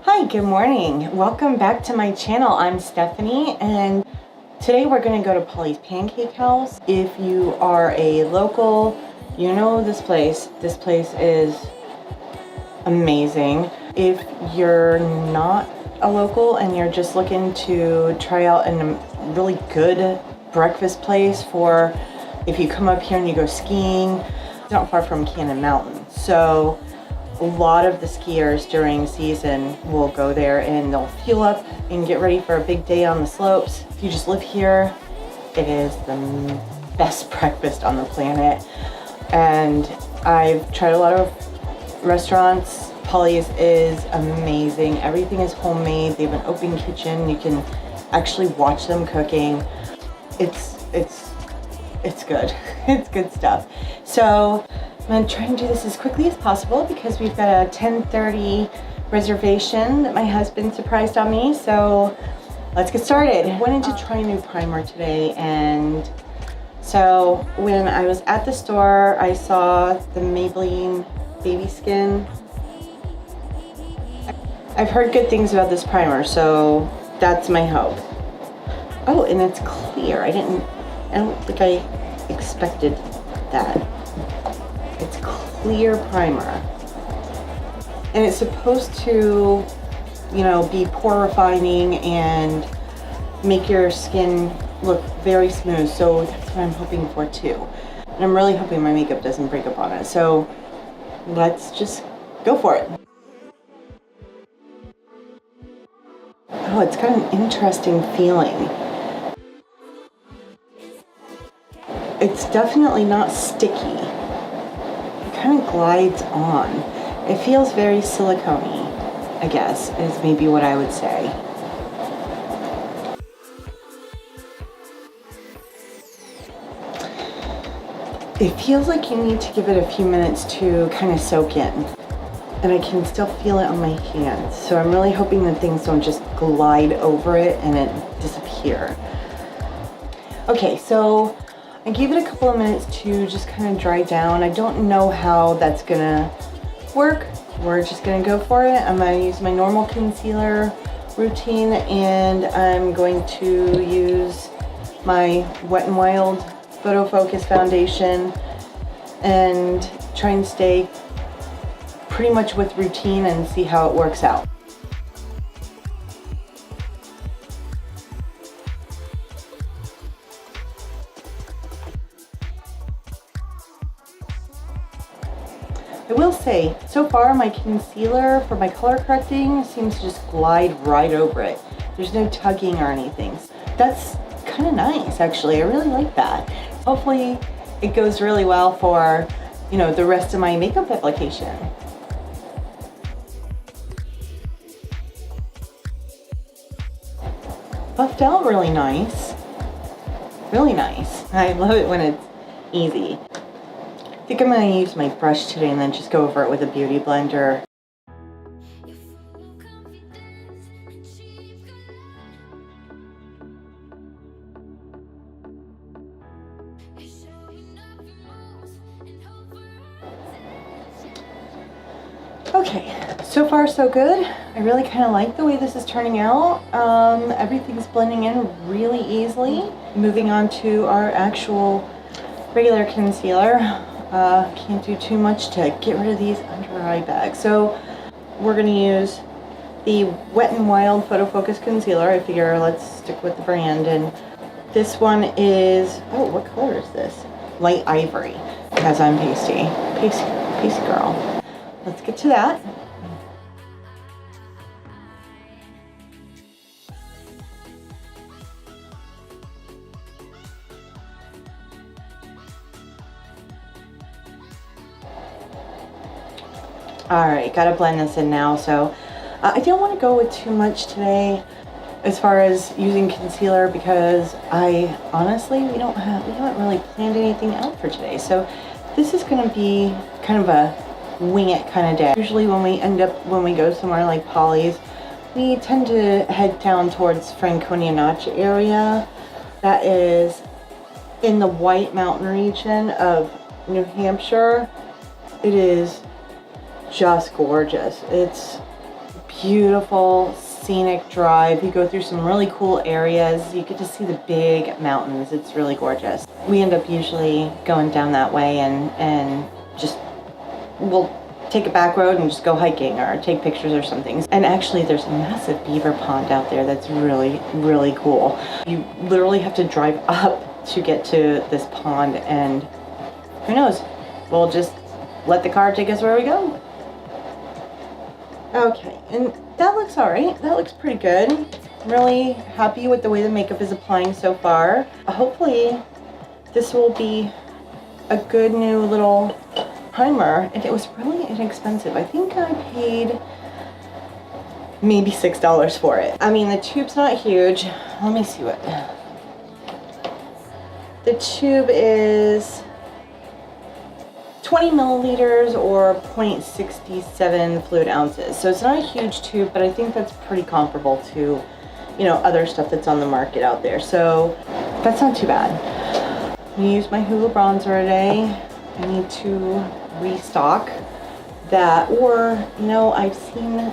Hi, good morning. Welcome back to my channel. I'm Stephanie, and today we're going to go to Polly's Pancake House. If you are a local, you know this place. This place is amazing. If you're not a local and you're just looking to try out a really good breakfast place for if you come up here and you go skiing, it's not far from Cannon Mountain. So a lot of the skiers during season will go there and they'll fuel up and get ready for a big day on the slopes. If you just live here, it is the best breakfast on the planet. And I've tried a lot of restaurants. Polly's is amazing. Everything is homemade. They have an open kitchen. You can actually watch them cooking. It's good. It's good stuff. So I'm going to try and do this as quickly as possible because we've got a 10:30 reservation that my husband surprised on me. So let's get started. I wanted to try a new primer today, and so when I was at the store, I saw the Maybelline Baby Skin. I've heard good things about this primer, so that's my hope. Oh, and it's clear. I don't think I expected that. It's clear primer, and it's supposed to, be pore refining and make your skin look very smooth. So that's what I'm hoping for too. And I'm really hoping my makeup doesn't break up on it. So let's just go for it. Oh, it's got an interesting feeling. It's definitely not sticky. Kind of glides on. It feels very silicone-y, I guess, is maybe what I would say. It feels like you need to give it a few minutes to kind of soak in, and I can still feel it on my hands. So I'm really hoping that things don't just glide over it and it disappear. Okay, so I gave it a couple of minutes to just kind of dry down. I don't know how that's gonna work. We're just gonna go for it. I'm gonna use my normal concealer routine, and I'm going to use my Wet n Wild Photofocus foundation and try and stay pretty much with routine and see how it works out. I will say, so far my concealer for my color correcting seems to just glide right over it. There's no tugging or anything. That's kind of nice, actually. I really like that. Hopefully it goes really well for, the rest of my makeup application. Buffed out really nice. Really nice. I love it when it's easy. I think I'm going to use my brush today and then just go over it with a beauty blender. Okay, so far so good. I really kind of like the way this is turning out. Everything's blending in really easily. Moving on to our actual regular concealer. Can't do too much to get rid of these under eye bags. So we're going to use the Wet n Wild Photofocus Concealer. I figure let's stick with the brand. And this one is, oh, what color is this? Light Ivory, because I'm pasty. Pasty girl. Let's get to that. Alright, gotta blend this in now. So I don't want to go with too much today as far as using concealer, because I honestly, we haven't really planned anything out for today. So this is going to be kind of a wing it kind of day. Usually when we go somewhere like Polly's, we tend to head down towards Franconia Notch area. That is in the White Mountain region of New Hampshire. It is just gorgeous. It's beautiful scenic drive. You go through some really cool areas. You get to see the big mountains. It's really gorgeous. We end up usually going down that way and just, we'll take a back road and just go hiking or take pictures or something. And actually there's a massive beaver pond out there that's really, really cool. You literally have to drive up to get to this pond, and who knows, we'll just let the car take us where we go. Okay, and that looks alright. That looks pretty good. I'm really happy with the way the makeup is applying so far. Hopefully this will be a good new little primer, and it was really inexpensive. I think I paid maybe $6 for it. I mean, the tube's not huge. Let me see what. The tube is 20 milliliters or 0.67 fluid ounces. So it's not a huge tube, but I think that's pretty comparable to, you know, other stuff that's on the market out there. So that's not too bad. I use my Hoola bronzer today. I need to restock that, or, you know, I've seen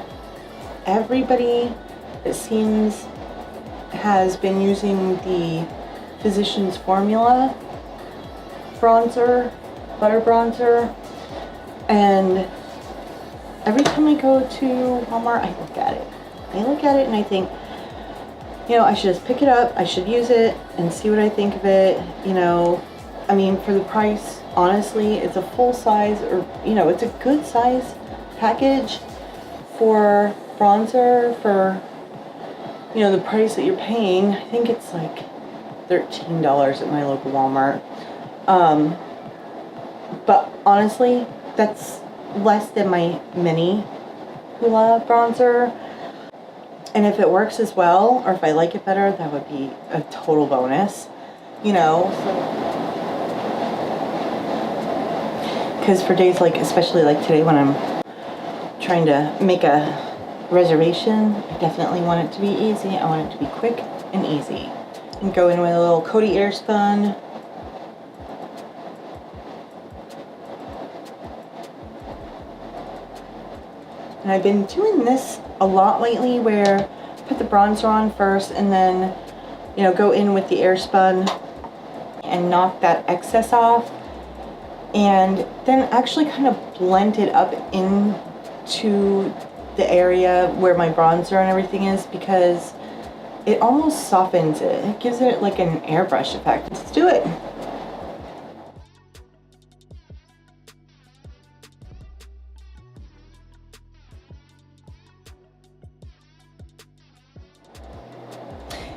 everybody, it seems, has been using the Physicians Formula bronzer, butter bronzer, and every time I go to Walmart, I look at it. I look at it and I think, you know, I should just pick it up, I should use it and see what I think of it. You know, I mean, for the price, honestly, it's a full size, or, you know, it's a good size package for bronzer for, you know, the price that you're paying. I think it's like $13 at my local Walmart. But honestly, that's less than my mini Hoola bronzer. And if it works as well, or if I like it better, that would be a total bonus, you know. Because for days like, especially like today when I'm trying to make a reservation, I definitely want it to be easy. I want it to be quick and easy. And go in with a little Coty Airspun. And I've been doing this a lot lately, where I put the bronzer on first and then, you know, go in with the Airspun and knock that excess off, and then actually kind of blend it up into the area where my bronzer and everything is, because it almost softens it. It gives it like an airbrush effect. Let's do it.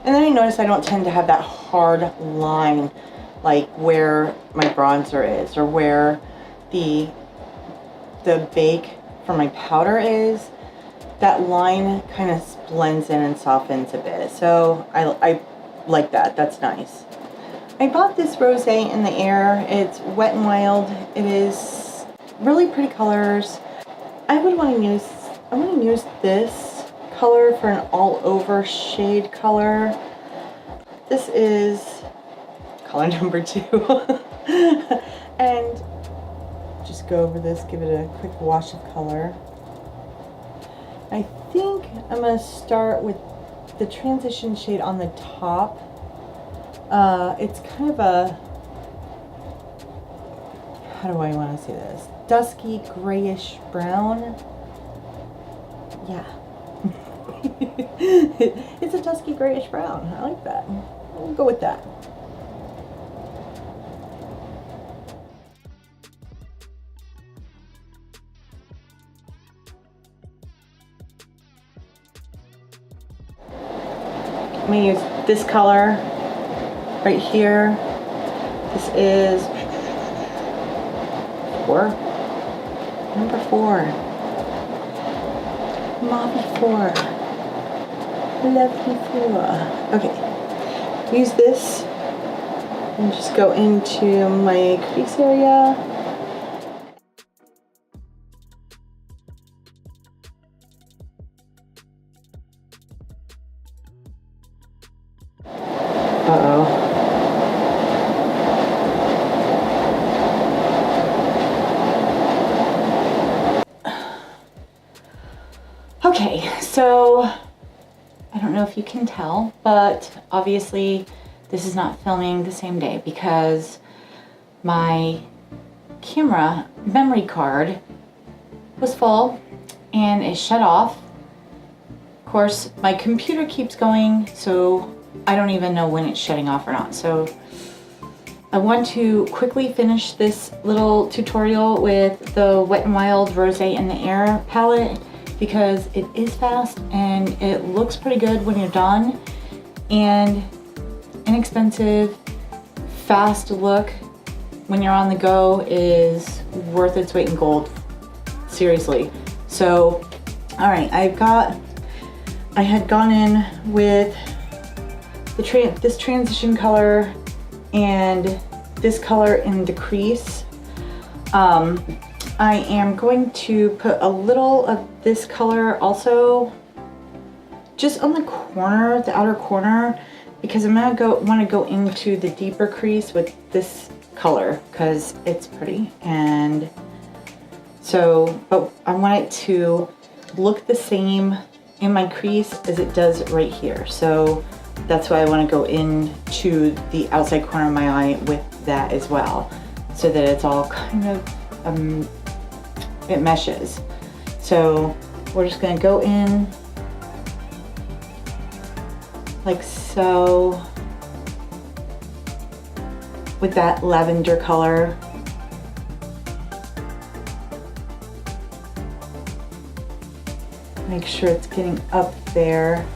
And then I notice I don't tend to have that hard line like where my bronzer is, or where the bake for my powder is. That line kind of blends in and softens a bit. So I like that. That's nice. I bought this rosé in the Air. It's Wet n Wild. It is really pretty colors. I want to use this color for an all over shade color. This is color number 2. And just go over this, give it a quick wash of color. I think I'm going to start with the transition shade on the top. It's kind of a, how do I want to say this? Dusky grayish brown. Yeah. It's a dusky grayish brown. I like that. We'll go with that. I'm going to use this color right here. This is number 4. Mauve 4. Lovely 4. Okay. Use this and just go into my crease area. Okay, So I don't know if you can tell, but obviously this is not filming the same day because my camera memory card was full and it shut off. Of course, my computer keeps going, so I don't even know when it's shutting off or not. So I want to quickly finish this little tutorial with the Wet n Wild Rosé in the Air palette because it is fast and it looks pretty good when you're done, and inexpensive, fast look when you're on the go is worth its weight in gold. Seriously. So, all right, I had gone in with this transition color and this color in the crease. I am going to put a little of this color also just on the corner, the outer corner, because I'm gonna want to go into the deeper crease with this color because it's pretty. And so, but I want it to look the same in my crease as it does right here. So that's why I want to go into the outside corner of my eye with that as well, so that it's all kind of, it meshes. So we're just going to go in like so with that lavender color. Make sure it's getting up there.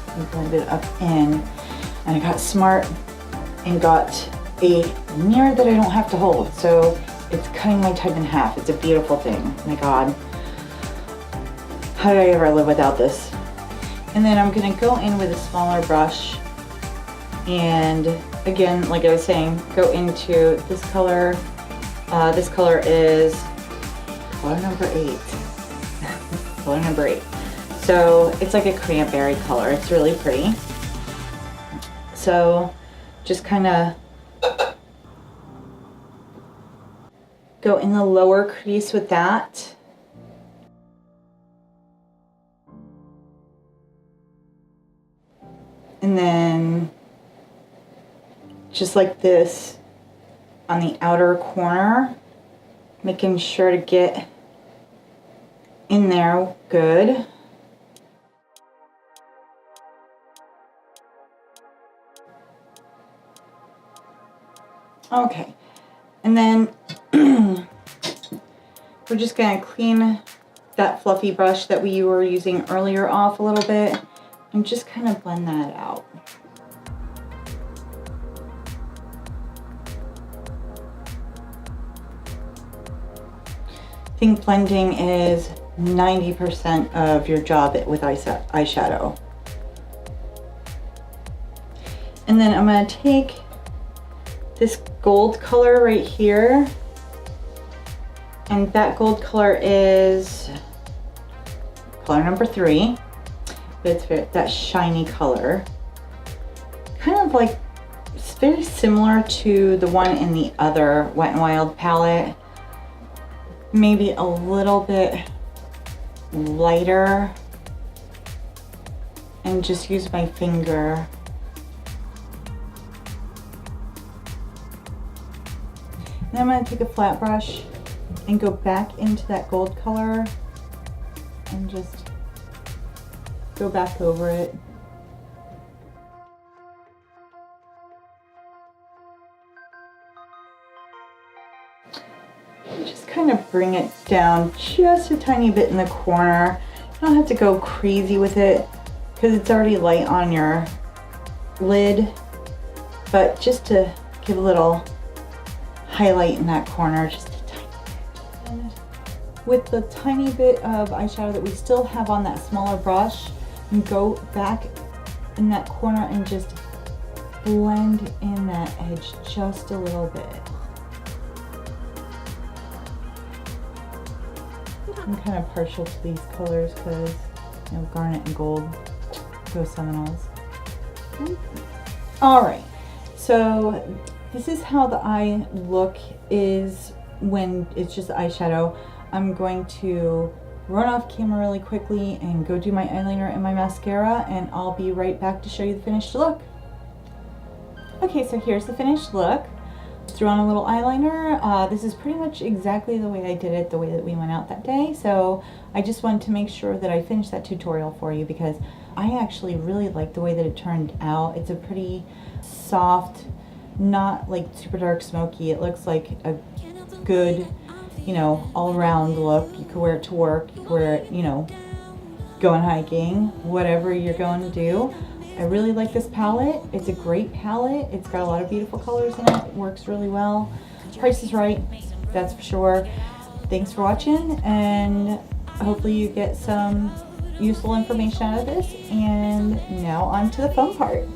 And blend it up in. And I got smart and got a mirror that I don't have to hold. So it's cutting my type in half. It's a beautiful thing. Oh my God. How did I ever live without this? And then I'm gonna go in with a smaller brush. And again, like I was saying, go into this color. This color is color number 8. Color number 8. So it's like a cranberry color. It's really pretty. So just kind of go in the lower crease with that. And then just like this on the outer corner, making sure to get in there good. Okay, and then we're just gonna clean that fluffy brush that we were using earlier off a little bit and just kind of blend that out. I think blending is 90% of your job with eyeshadow. And then I'm gonna take this gold color right here, and that gold color is color number 3. It's that shiny color, kind of like, it's very similar to the one in the other Wet n Wild palette, maybe a little bit lighter, and just use my finger. Then I'm going to take a flat brush and go back into that gold color and just go back over it. And just kind of bring it down just a tiny bit in the corner. You don't have to go crazy with it because it's already light on your lid, but just to give a little highlight in that corner, just a tiny bit. And with the tiny bit of eyeshadow that we still have on that smaller brush, and go back in that corner and just blend in that edge just a little bit. I'm kind of partial to these colors because, you know, garnet and gold go Seminoles. All right, so this is how the eye look is when it's just eyeshadow. I'm going to run off camera really quickly and go do my eyeliner and my mascara, and I'll be right back to show you the finished look. Okay, so here's the finished look. Threw on a little eyeliner. This is pretty much exactly the way I did it, the way that we went out that day. So I just wanted to make sure that I finished that tutorial for you because I actually really like the way that it turned out. It's a pretty soft, not like super dark smoky. It looks like a good, you know, all-around look. You could wear it to work, you could wear it, you know, going hiking, whatever you're going to do. I really like this palette. It's a great palette. It's got a lot of beautiful colors in it. It works really well. Price is right, that's for sure. Thanks for watching, and hopefully you get some useful information out of this. And now on to the fun part.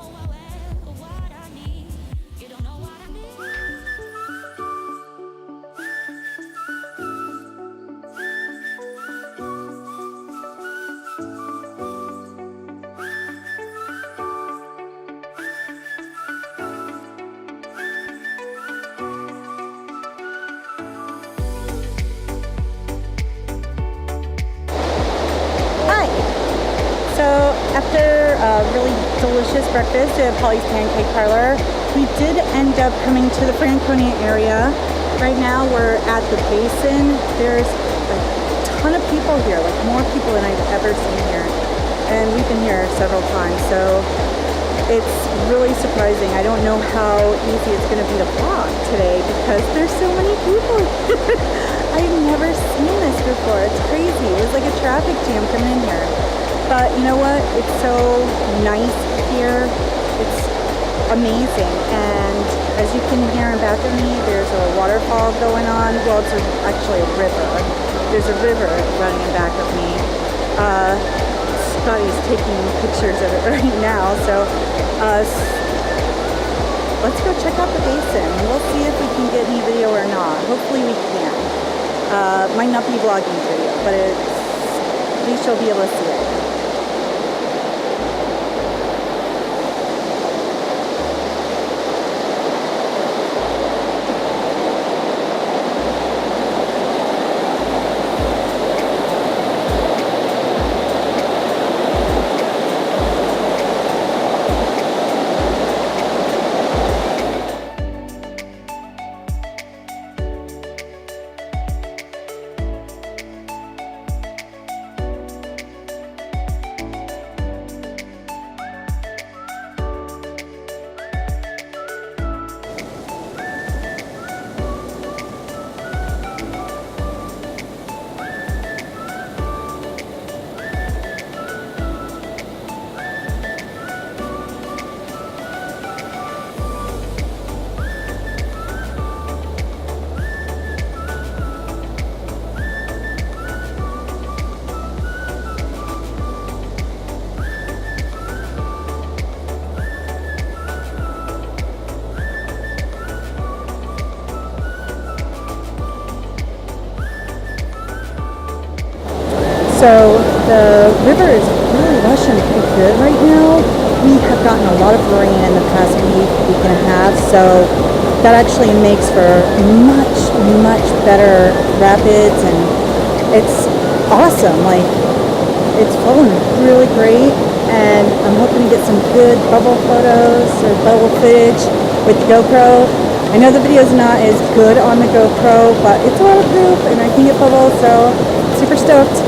After a really delicious breakfast at Polly's Pancake Parlor, we did end up coming to the Franconia area. Right now we're at the Basin. There's a ton of people here, like more people than I've ever seen here. And we've been here several times, so it's really surprising. I don't know how easy it's going to be to vlog today because there's so many people here. I've never seen this before. It's crazy. It was like a traffic jam coming in here. But you know what? It's so nice here. It's amazing. And as you can hear in back of me, there's a waterfall going on. Well, it's actually a river. There's a river running in back of me. Scotty's taking pictures of it right now. So let's go check out the basin. We'll see if we can get any video or not. Hopefully we can. Might not be vlogging video, but at least you'll be able to see it. So the river is really rushing pretty good right now. We have gotten a lot of rain in the past week and a half, so that actually makes for much better rapids, and it's awesome. Like, it's flowing really great, and I'm hoping to get some good bubble photos or bubble footage with the GoPro. I know the video is not as good on the GoPro, but it's waterproof and I can get bubbles, so super stoked.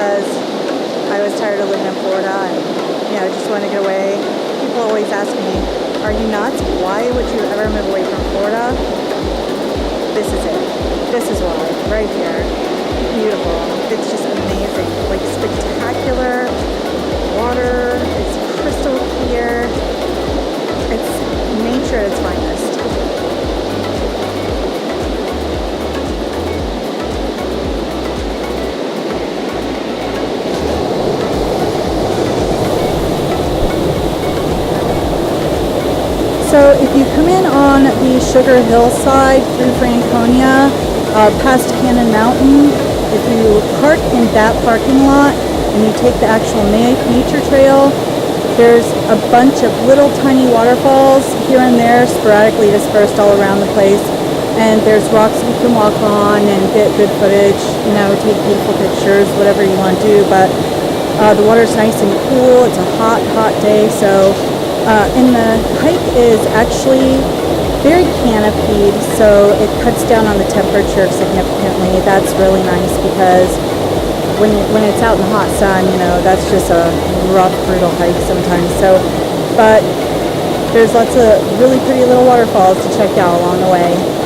because I was tired of living in Florida and, you know, just wanted to get away. People always ask me, are you nuts? Why would you ever move away from Florida? This is it. This is why, right here. Beautiful. It's just amazing. Like spectacular water. It's crystal clear. It's nature at its finest. So if you come in on the Sugar Hill side through Franconia, past Cannon Mountain, if you park in that parking lot and you take the actual nature trail, there's a bunch of little tiny waterfalls here and there sporadically dispersed all around the place. And there's rocks you can walk on and get good footage, you know, take beautiful pictures, whatever you want to do. But the water's nice and cool. It's a hot, hot day, so and the hike is actually very canopied, so it cuts down on the temperature significantly. That's really nice because when it's out in the hot sun, you know, that's just a rough, brutal hike sometimes. So, but there's lots of really pretty little waterfalls to check out along the way.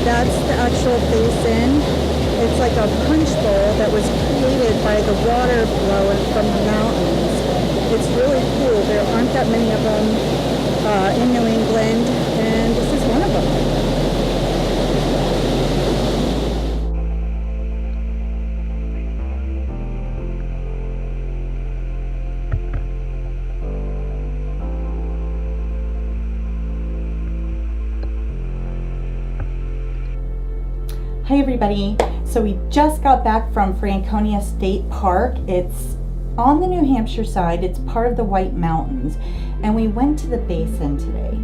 That's the actual basin. It's like a punch bowl that was created by the water flowing from the mountains. It's really cool. There aren't that many of them in New England, and this is one of them. Hi everybody, so we just got back from Franconia State Park. It's on the New Hampshire side, it's part of the White Mountains, and we went to the Basin today.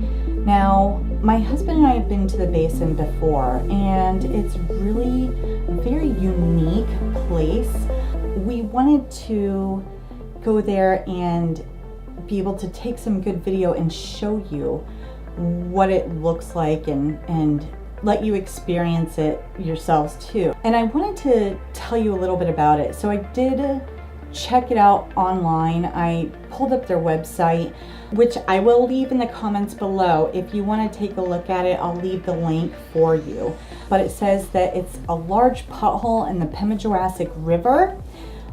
Now, my husband and I have been to the Basin before, and it's really a very unique place. We wanted to go there and be able to take some good video and show you what it looks like and let you experience it yourselves too. And I wanted to tell you a little bit about it. So I did check it out online. I pulled up their website, which I will leave in the comments below. If you want to take a look at it, I'll leave the link for you. But it says that it's a large pothole in the Pemigewasset River.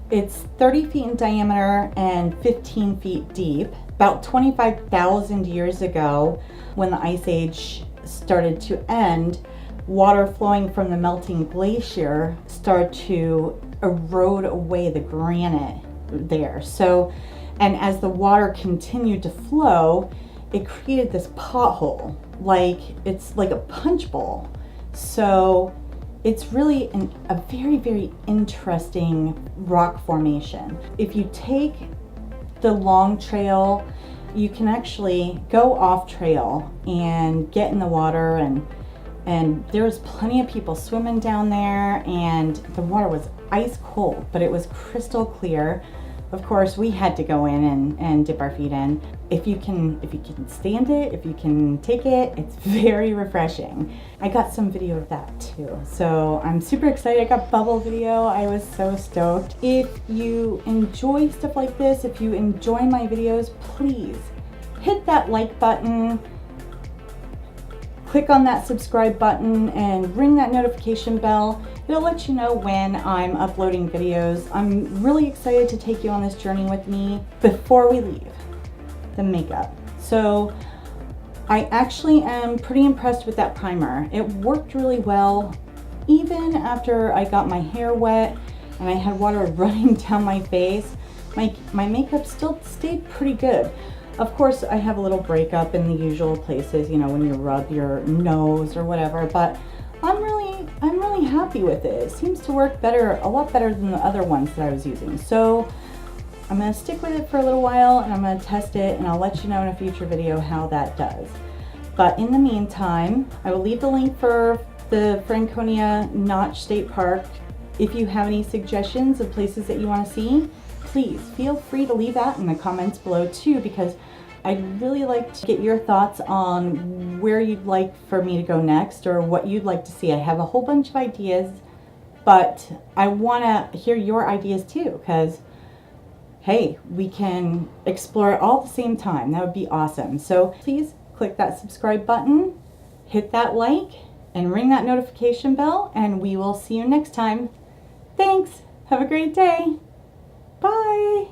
It's 30 feet in diameter and 15 feet deep. About 25,000 years ago, when the Ice Age started to end, water flowing from the melting glacier started to erode away the granite there. So, and as the water continued to flow, it created this pothole, like it's like a punch bowl. So it's really a very, very interesting rock formation. If you take the long trail, you can actually go off trail and get in the water, and there's plenty of people swimming down there, and the water was ice cold, but it was crystal clear. of course, we had to go in and dip our feet in. If you can stand it, if you can take it, it's very refreshing. I got some video of that too. So I'm super excited. I got bubble video. I was so stoked. If you enjoy stuff like this, if you enjoy my videos, please hit that like button, click on that subscribe button, and ring that notification bell. It'll let you know when I'm uploading videos. I'm really excited to take you on this journey with me. Before we leave, the makeup. So I actually am pretty impressed with that primer. It worked really well. Even after I got my hair wet and I had water running down my face, my makeup still stayed pretty good. Of course, I have a little breakup in the usual places, you know, when you rub your nose or whatever, but I'm really happy with it. It seems to work better, a lot better than the other ones that I was using. So I'm gonna stick with it for a little while and I'm gonna test it, and I'll let you know in a future video how that does. But in the meantime, I will leave the link for the Franconia Notch State Park. If you have any suggestions of places that you want to see, please feel free to leave that in the comments below too, because I'd really like to get your thoughts on where you'd like for me to go next or what you'd like to see. I have a whole bunch of ideas, but I want to hear your ideas too, because hey, we can explore it all at the same time. That would be awesome. So please click that subscribe button, hit that like, and ring that notification bell, and we will see you next time. Thanks. Have a great day. Bye.